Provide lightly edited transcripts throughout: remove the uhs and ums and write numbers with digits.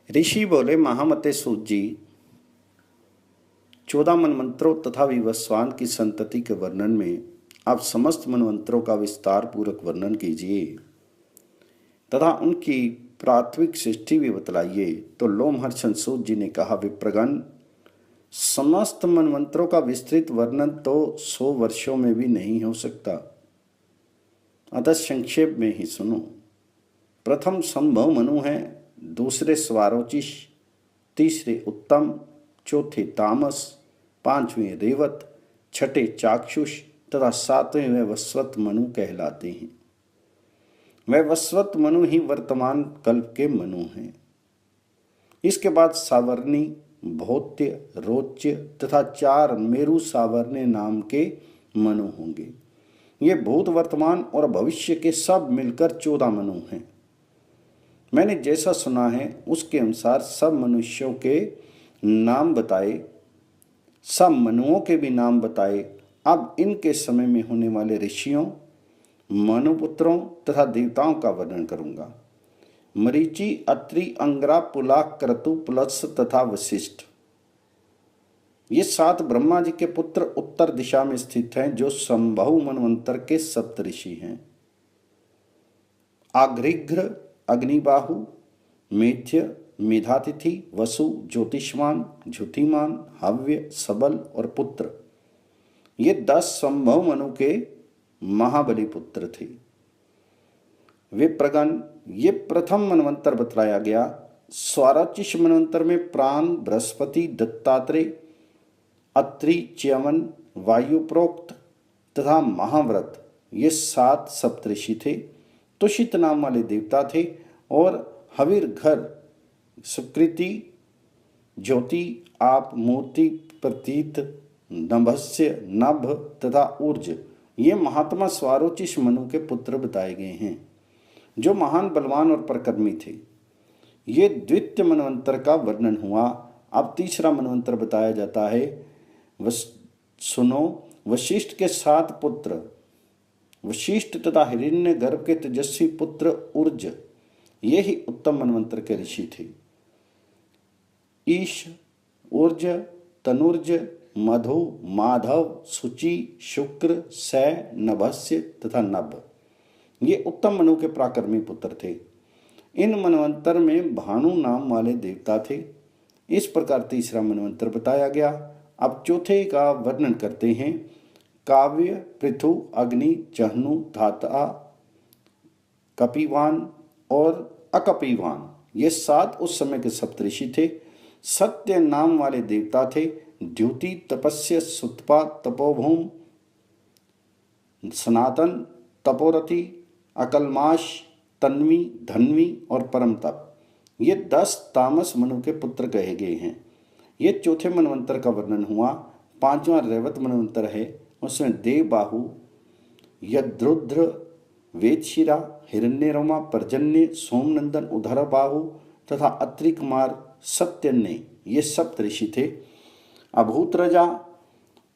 ऋषि बोले, महामते सूत जी, 14 मनमंत्रों तथा विवस्वान की संतति के वर्णन में आप समस्त मनमंत्रों का विस्तार पूर्वक वर्णन कीजिए तथा उनकी प्राथमिक सृष्टि भी बतलाइए। तो लोमहर्षण सूत जी ने कहा, विप्रगण, समस्त मनमंत्रों का विस्तृत वर्णन तो 100 वर्षों में भी नहीं हो सकता, अतः संक्षेप में ही सुनो। प्रथम संभव मनु है, दूसरे स्वारोचिष, तीसरे उत्तम, चौथे तामस, पांचवें रेवत, छठे चाक्षुष तथा सातवें वैवस्वत मनु कहलाते हैं। वैवस्वत मनु ही वर्तमान कल्प के मनु हैं। इसके बाद सावर्णी, भौत्य, रोच्य तथा 4 मेरु सावर्ण्य नाम के मनु होंगे। ये भूत, वर्तमान और भविष्य के सब मिलकर 14 मनु हैं। मैंने जैसा सुना है उसके अनुसार सब मनुष्यों के नाम बताए, सब मनुओं के भी नाम बताए। अब इनके समय में होने वाले ऋषियों, मनुपुत्रों तथा देवताओं का वर्णन करूंगा। मरीचि, अत्रि, अंगरा, पुलाक, क्रतु, पुलत्स तथा वशिष्ठ, ये 7 ब्रह्मा जी के पुत्र उत्तर दिशा में स्थित हैं, जो संभव मनवंतर के सप्तऋषि हैं। आघ्रिघ्र, अग्निबाहु, मेध्य, मेधातिथि, वसु, ज्योतिष्मान, ज्योतिमान, हव्य, सबल और पुत्र, ये 10 संभव मनु के महाबली पुत्र थे। विप्रगण, ये प्रथम मनवंतर बतलाया गया। स्वारोचिष मनवंतर में प्राण, बृहस्पति, दत्तात्रेय, अत्रि, च्यवन, वायु प्रोक्त तथा महाव्रत, ये 7 सप्तऋषि थे। तुषित नाम वाले देवता थे और हविर, घर, सुकृति, ज्योति, आप, मूर्ति, प्रतीत, नभस्य, नभ तथा ऊर्ज, ये महात्मा स्वारोचिष मनु के पुत्र बताए गए हैं, जो महान बलवान और परकर्मी थे। ये द्वितीय मनवंतर का वर्णन हुआ। अब तीसरा मनवंतर बताया जाता है। सुनो, वशिष्ठ के 7 पुत्र, वशिष्ठ तथा हिरण्य गर्भ के तेजस्वी पुत्र ऊर्ज, ये ही उत्तम मनवंतर के ऋषि थे। ईश, ऊर्ज, तनुर्ज, मधु, माधव, शुचि, शुक्र, सै, नभस्य तथा नभ, ये उत्तम मनु के पराक्रमी पुत्र थे। इन मनवंतर में भानु नाम वाले देवता थे। इस प्रकार तीसरा मनवंतर बताया गया। अब चौथे का वर्णन करते हैं। काव्य, पृथु, अग्नि, जहनु, धाता, कपिवान और अकपिवान, ये 7 उस समय के सप्तऋषि थे। सत्य नाम वाले देवता थे। द्युति, तपस्य, सुतपा, तपोभूम, सनातन, तपोरथी, अकलमाश, तन्वी, धन्वी और परम तप, ये 10 तामस मनु के पुत्र कहे गए हैं। ये चौथे मनवंतर का वर्णन हुआ। 5वां रेवत मनवंतर है। उसमें देवबाहु, यद्रुद्र, वेदशिरा, हिरण्यरोमा, पर्जन्य, सोमनंदन, उदरबाहु तथा अत्रि कुमार, सत्यन्य, ये सप्तऋषि थे। अभूतरजा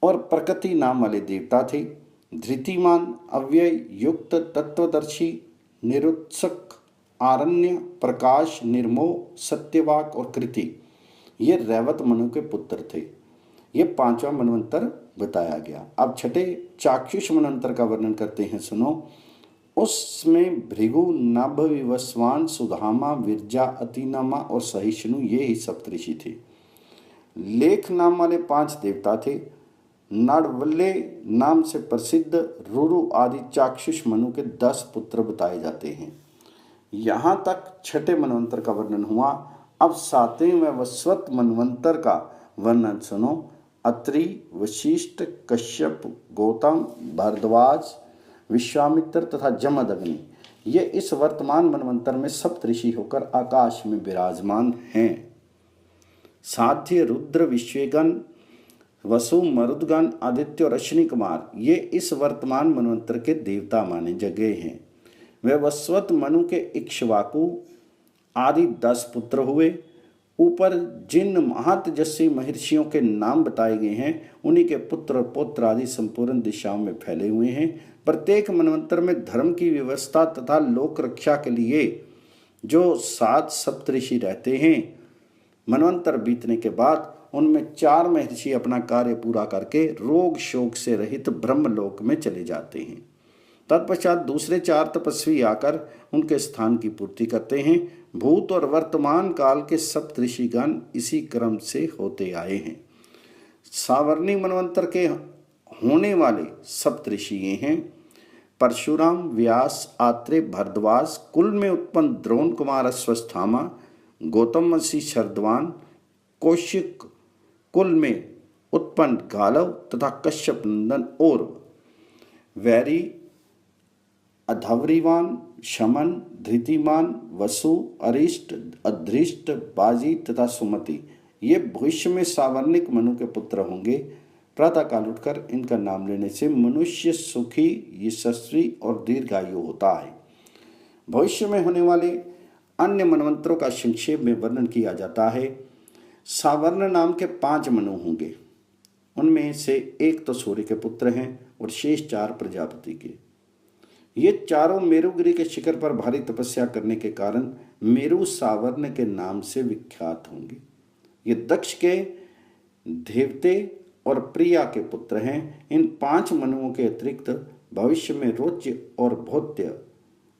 और प्रकृति नाम वाले देवता थे। धृतिमान, अव्यय, युक्त, तत्वदर्शी, निरुत्सक, आरण्य, प्रकाश, निर्मोह, सत्यवाक और कृति, ये रैवत मनु के पुत्र थे। ये 5वां मनवंतर बताया गया। अब छठे चाक्षुष मनवंतर का वर्णन करते हैं। सुनो, उसमें भृगु, नभ, विवस्वान, सुधामा, विरजा, अतिनमा और सहिष्णु, ये ही सप्तऋषि थे। लेख नाम वाले 5 देवता थे। नाड़वल्ले नाम से प्रसिद्ध रुरु आदि चाक्षुष मनु के 10 पुत्र बताए जाते हैं। यहाँ तक छठे मनवंतर का वर्णन हुआ। अब 7वें वैवस्वत मनवंतर का वर्णन सुनो। अत्रि, वशिष्ठ, कश्यप, गौतम, भारद्वाज, विश्वामित्र तथा जमदग्नि, ये इस वर्तमान मनवंतर में सप्तऋषि होकर आकाश में विराजमान हैं। साध्य, रुद्र, विश्वेगन, वसु, मरुदगण, आदित्य और अश्विनी कुमार, ये इस वर्तमान मनवंतर के देवता माने जगह हैं। वैवस्वत मनु के इक्ष्वाकु आदि 10 पुत्र हुए। ऊपर जिन महातेजस्वी महर्षियों के नाम बताए गए हैं, उन्हीं के पुत्र और पौत्र आदि संपूर्ण दिशाओं में फैले हुए हैं। प्रत्येक मनवंतर में धर्म की व्यवस्था तथा लोक रक्षा के लिए जो 7 सप्तऋषि रहते हैं, मनवंतर बीतने के बाद उनमें 4 महर्षि अपना कार्य पूरा करके रोग शोक से रहित ब्रह्मलोक में चले जाते हैं। तत्पश्चात दूसरे 4 तपस्वी आकर उनके स्थान की पूर्ति करते हैं। भूत और वर्तमान काल के सप्तऋषिगण इसी क्रम से होते आए हैं। सावर्णी मनवंतर के होने वाले सप्तऋषि ये हैं: परशुराम, व्यास, आत्रेय, भरद्वाज, कुल में उत्पन्न द्रोण कुमार अश्वस्थामा, गौतम ऋषि शरद्वान, कौशिक कुल में उत्पन्न गालव तथा कश्यप नंदन और वैरी, अधवरीवान, शमन, धृतिमान, वसु, अरिष्ट, अधृष्ट, बाजी तथा सुमति ये भविष्य में सावर्णिक मनु के पुत्र होंगे। प्रातःकाल उठकर इनका नाम लेने से मनुष्य सुखी, यशस्वी और दीर्घायु होता है। भविष्य में होने वाले अन्य मनवंतरों का संक्षेप में वर्णन किया जाता है। सावर्ण नाम के 5 मनु होंगे। उनमें से एक तो सूर्य के पुत्र हैं और शेष 4 प्रजापति के। ये चारों मेरुगिरी के शिखर पर भारी तपस्या करने के कारण मेरु सावर्ण के नाम से विख्यात होंगे। ये दक्ष के देवते और प्रिया के पुत्र हैं। इन 5 मनुओं के अतिरिक्त भविष्य में रोच्य और भौत्य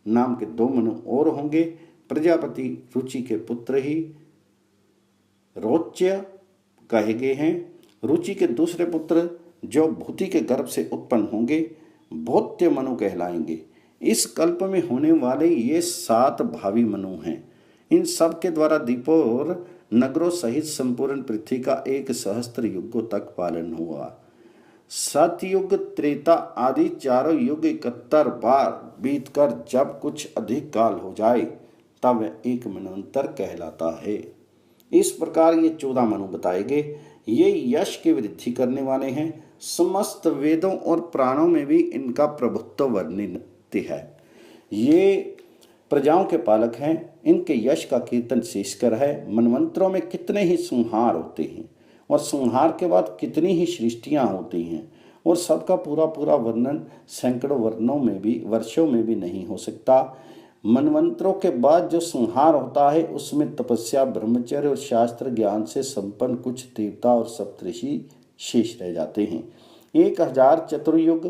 नाम के 2 मनु और होंगे। प्रजापति रुचि के पुत्र ही रोच्य कहे गए हैं। रुचि के दूसरे पुत्र जो भूति के गर्भ से उत्पन्न होंगे भौत्य मनु कहलाएंगे। इस कल्प में होने वाले ये 7 भावी मनु हैं। इन सब के द्वारा द्वीपों और नगरों सहित संपूर्ण पृथ्वी का 1 सहस्त्र युगों तक पालन हुआ। सतयुग, त्रेता आदि चारों युग 71 बार बीतकर जब कुछ अधिक काल हो जाए तब वह 1 मनवंतर कहलाता है। इस प्रकार ये 14 मनु बताए गए। ये यश की वृद्धि करने वाले हैं। समस्त वेदों और पुराणों में भी इनका प्रभुत्व वर्णित है। ये प्रजाओं के पालक हैं। इनके यश का कीर्तन शेषकर है। मनवंतरों में कितने ही संहार होते हैं और संहार के बाद कितनी ही सृष्टियां होती हैं और सबका पूरा पूरा वर्णन सैकड़ों वर्षों में भी नहीं हो सकता। मनवंतरों के बाद जो संहार होता है उसमें तपस्या, ब्रह्मचर्य और शास्त्र ज्ञान से संपन्न कुछ देवता और सप्तऋषि शेष रह जाते हैं। 1000 चतुर्युग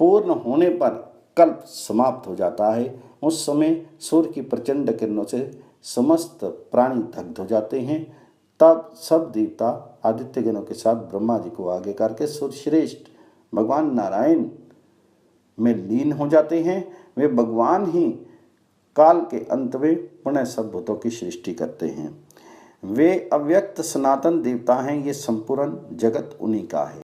पूर्ण होने पर कल्प समाप्त हो जाता है। उस समय सूर्य की प्रचंड किरणों से समस्त प्राणी दग्ध हो जाते हैं। तब सब देवता आदित्यगणों के साथ ब्रह्मा जी को आगे करके सूर्य श्रेष्ठ भगवान नारायण में लीन हो जाते हैं। वे भगवान ही काल के अंत में पुनः सब भूतों की सृष्टि करते हैं। वे अव्यक्त सनातन देवता हैं। ये संपूर्ण जगत उन्हीं का है।